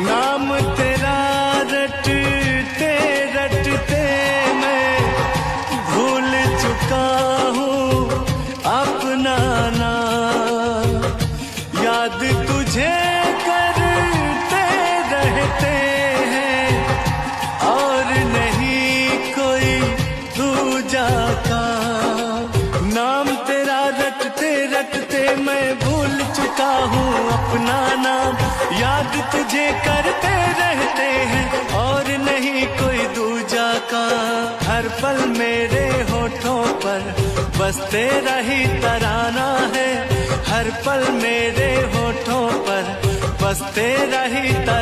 नाम तेरा रटते रटते मैं भूल चुका हूँ अपना नाम। याद तुझे करते रहते हैं और नहीं कोई दूजा का। नाम तेरा रटते रटते मैं भूल चुका हूँ अपना नाम। याद तुझे करते रहते हैं और नहीं कोई दूजा का। हर पल मेरे होठों पर बस तेरा ही तराना है। हर पल मेरे होठों पर बस तेरा ही तराना